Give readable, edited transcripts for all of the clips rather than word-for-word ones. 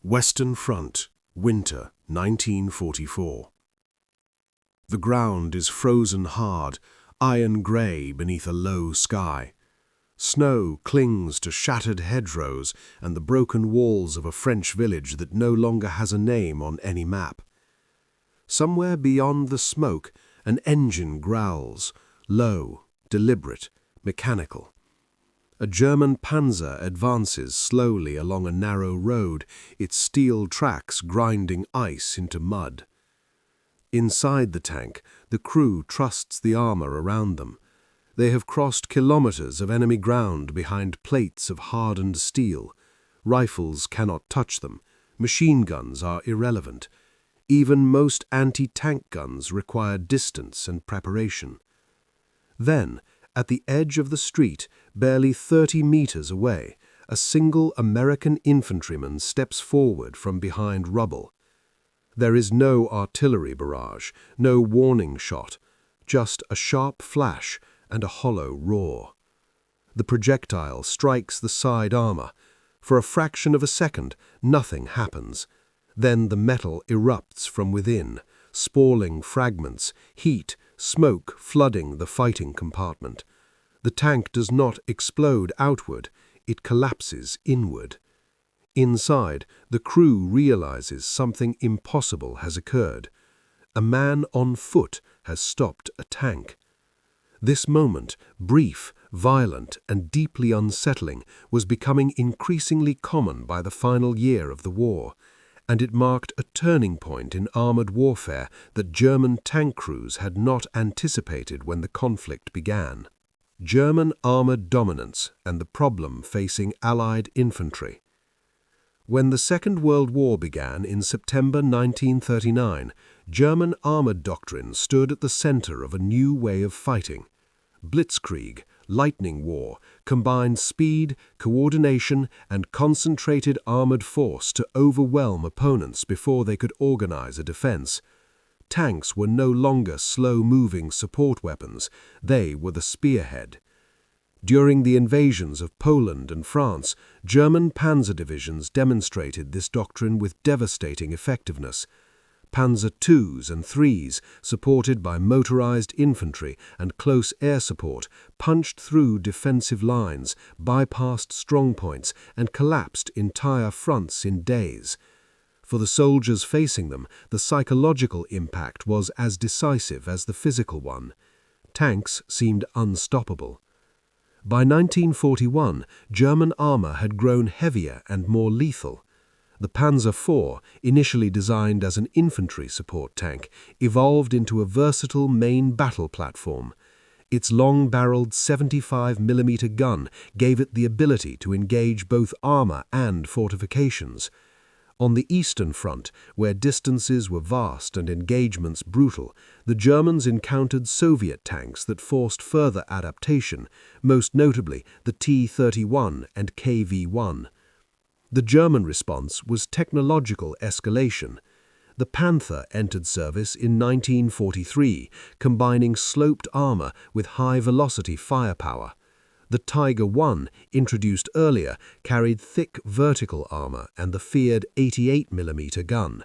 Western Front, winter 1944. The ground is frozen hard, iron grey beneath a low sky. Snow clings to shattered hedgerows and the broken walls of a French village that no longer has a name on any map. Somewhere beyond the smoke, an engine growls, low, deliberate, mechanical. A German Panzer advances slowly along a narrow road, its steel tracks grinding ice into mud. Inside the tank, the crew trusts the armor around them. They have crossed kilometers of enemy ground behind plates of hardened steel. Rifles cannot touch them. Machine guns are irrelevant. Even most anti-tank guns require distance and preparation. Then, at the edge of the street, barely 30 meters away, a single American infantryman steps forward from behind rubble. There is no artillery barrage, no warning shot, just a sharp flash and a hollow roar. The projectile strikes the side armor. For a fraction of a second, nothing happens. Then the metal erupts from within, spalling fragments, heat, smoke flooding the fighting compartment. The tank does not explode outward, it collapses inward. Inside, the crew realizes something impossible has occurred. A man on foot has stopped a tank. This moment, brief, violent, and deeply unsettling, was becoming increasingly common by the final year of the war, and it marked a turning point in armored warfare that German tank crews had not anticipated when the conflict began. German armored dominance and the problem facing Allied infantry. When the Second World War began in September 1939, German armored doctrine stood at the center of a new way of fighting. Blitzkrieg, lightning war, combined speed, coordination, and concentrated armored force to overwhelm opponents before they could organize a defense. Tanks were no longer slow-moving support weapons, they were the spearhead. During the invasions of Poland and France, German panzer divisions demonstrated this doctrine with devastating effectiveness. Panzer IIs and IIIs, supported by motorized infantry and close air support, punched through defensive lines, bypassed strongpoints, and collapsed entire fronts in days. For the soldiers facing them, the psychological impact was as decisive as the physical one. Tanks seemed unstoppable. By 1941, German armor had grown heavier and more lethal. The Panzer IV, initially designed as an infantry support tank, evolved into a versatile main battle platform. Its long-barreled 75mm gun gave it the ability to engage both armor and fortifications. On the Eastern Front, where distances were vast and engagements brutal, the Germans encountered Soviet tanks that forced further adaptation, most notably the T-31 and KV-1. The German response was technological escalation. The Panther entered service in 1943, combining sloped armor with high-velocity firepower. The Tiger I, introduced earlier, carried thick vertical armor and the feared 88mm gun.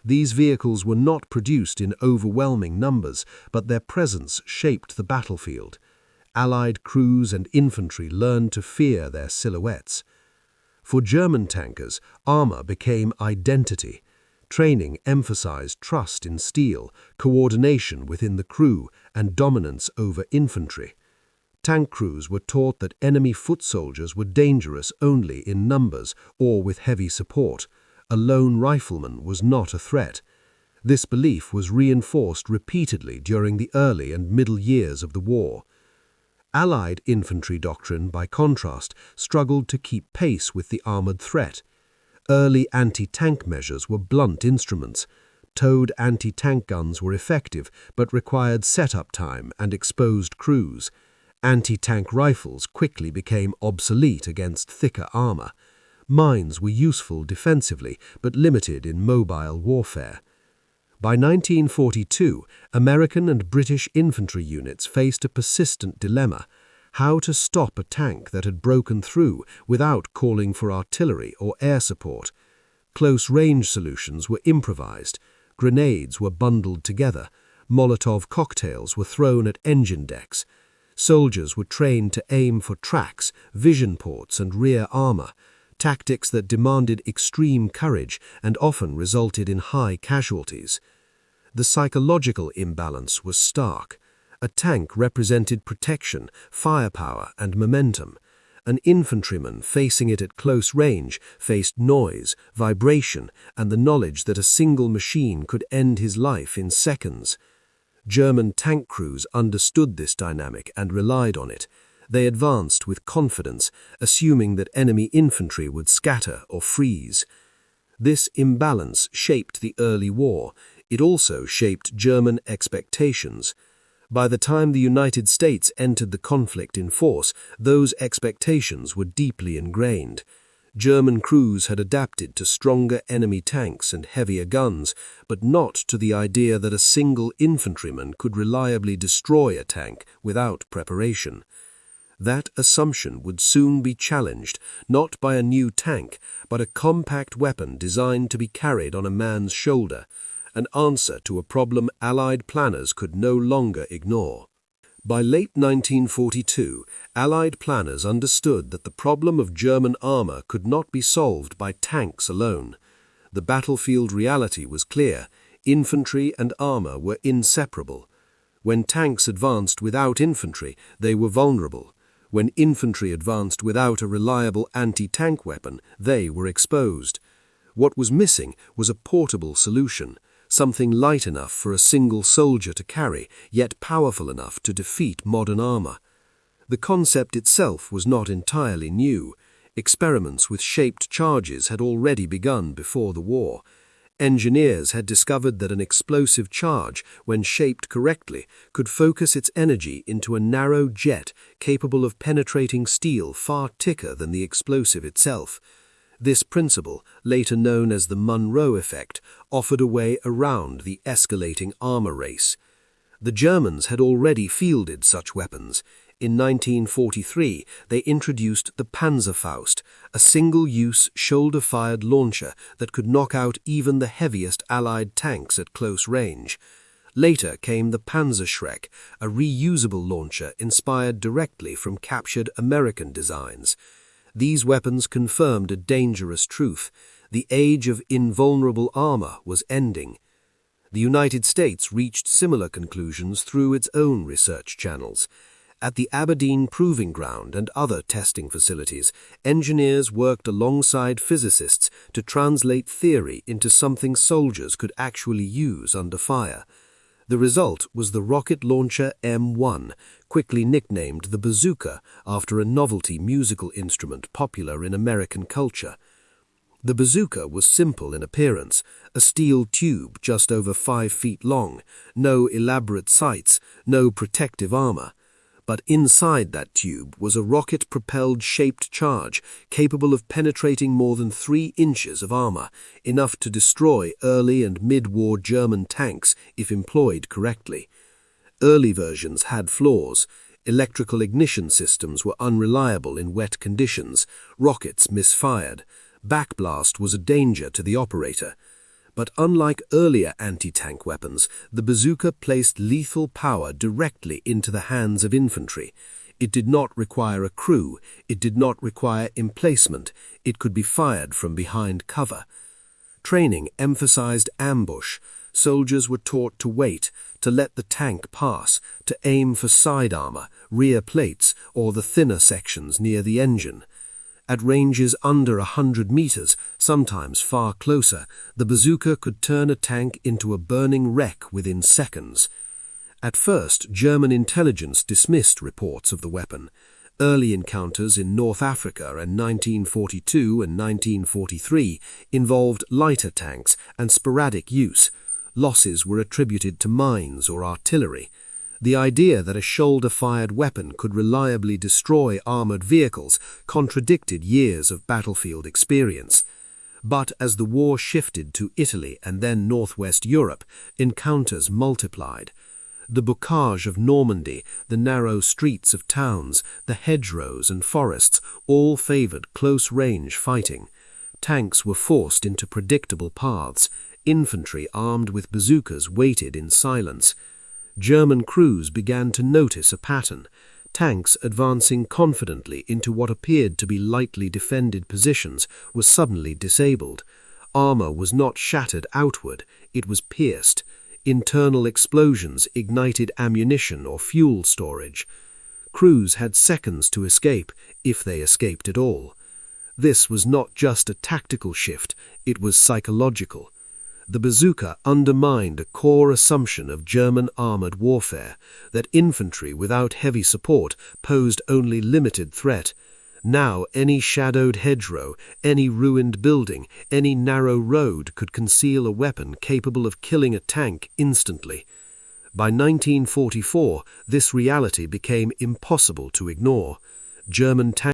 These vehicles were not produced in overwhelming numbers, but their presence shaped the battlefield. Allied crews and infantry learned to fear their silhouettes. For German tankers, armor became identity. Training emphasized trust in steel, coordination within the crew, and dominance over infantry. Tank crews were taught that enemy foot soldiers were dangerous only in numbers or with heavy support. A lone rifleman was not a threat. This belief was reinforced repeatedly during the early and middle years of the war. Allied infantry doctrine, by contrast, struggled to keep pace with the armored threat. Early anti-tank measures were blunt instruments. Towed anti-tank guns were effective, but required setup time and exposed crews. Anti-tank rifles quickly became obsolete against thicker armor. Mines were useful defensively, but limited in mobile warfare. By 1942, American and British infantry units faced a persistent dilemma: how to stop a tank that had broken through without calling for artillery or air support. Close-range solutions were improvised. Grenades were bundled together. Molotov cocktails were thrown at engine decks. Soldiers were trained to aim for tracks, vision ports, and rear armor, tactics that demanded extreme courage and often resulted in high casualties. The psychological imbalance was stark. A tank represented protection, firepower, and momentum. An infantryman facing it at close range faced noise, vibration, and the knowledge that a single machine could end his life in seconds. German tank crews understood this dynamic and relied on it. They advanced with confidence, assuming that enemy infantry would scatter or freeze. This imbalance shaped the early war. It also shaped German expectations. By the time the United States entered the conflict in force, those expectations were deeply ingrained. German crews had adapted to stronger enemy tanks and heavier guns, but not to the idea that a single infantryman could reliably destroy a tank without preparation. That assumption would soon be challenged, not by a new tank, but a compact weapon designed to be carried on a man's shoulder, an answer to a problem Allied planners could no longer ignore. By late 1942, Allied planners understood that the problem of German armor could not be solved by tanks alone. The battlefield reality was clear: infantry and armor were inseparable. When tanks advanced without infantry, they were vulnerable. When infantry advanced without a reliable anti-tank weapon, they were exposed. What was missing was a portable solution, something light enough for a single soldier to carry, yet powerful enough to defeat modern armor. The concept itself was not entirely new. Experiments with shaped charges had already begun before the war. Engineers had discovered that an explosive charge, when shaped correctly, could focus its energy into a narrow jet capable of penetrating steel far thicker than the explosive itself. This principle, later known as the Monroe effect, offered a way around the escalating armor race. The Germans had already fielded such weapons. In 1943, they introduced the Panzerfaust, a single-use, shoulder-fired launcher that could knock out even the heaviest Allied tanks at close range. Later came the Panzerschreck, a reusable launcher inspired directly from captured American designs. These weapons confirmed a dangerous truth: the age of invulnerable armor was ending. The United States reached similar conclusions through its own research channels. At the Aberdeen Proving Ground and other testing facilities, engineers worked alongside physicists to translate theory into something soldiers could actually use under fire. The result was the rocket launcher M1, quickly nicknamed the Bazooka after a novelty musical instrument popular in American culture. The Bazooka was simple in appearance: a steel tube just over 5 feet long, no elaborate sights, no protective armor. But inside that tube was a rocket-propelled shaped charge capable of penetrating more than 3 inches of armor, enough to destroy early and mid-war German tanks if employed correctly. Early versions had flaws. Electrical ignition systems were unreliable in wet conditions. Rockets misfired. Backblast was a danger to the operator. But unlike earlier anti-tank weapons, the bazooka placed lethal power directly into the hands of infantry. It did not require a crew. It did not require emplacement. It could be fired from behind cover. Training emphasized ambush. Soldiers were taught to wait, to let the tank pass, to aim for side armor, rear plates, or the thinner sections near the engine. At ranges under 100 meters, sometimes far closer, the bazooka could turn a tank into a burning wreck within seconds. At first, German intelligence dismissed reports of the weapon. Early encounters in North Africa in 1942 and 1943 involved lighter tanks and sporadic use. Losses were attributed to mines or artillery. The idea that a shoulder-fired weapon could reliably destroy armored vehicles contradicted years of battlefield experience. But as the war shifted to Italy and then northwest Europe, encounters multiplied. The bocage of Normandy, the narrow streets of towns, the hedgerows and forests all favored close-range fighting. Tanks were forced into predictable paths. Infantry armed with bazookas waited in silence. German crews began to notice a pattern. Tanks advancing confidently into what appeared to be lightly defended positions were suddenly disabled. Armor was not shattered outward, it was pierced. Internal explosions ignited ammunition or fuel storage. Crews had seconds to escape, if they escaped at all. This was not just a tactical shift, it was psychological. The bazooka undermined a core assumption of German armored warfare, that infantry without heavy support posed only limited threat. Now any shadowed hedgerow, any ruined building, any narrow road could conceal a weapon capable of killing a tank instantly. By 1944, this reality became impossible to ignore. German tanks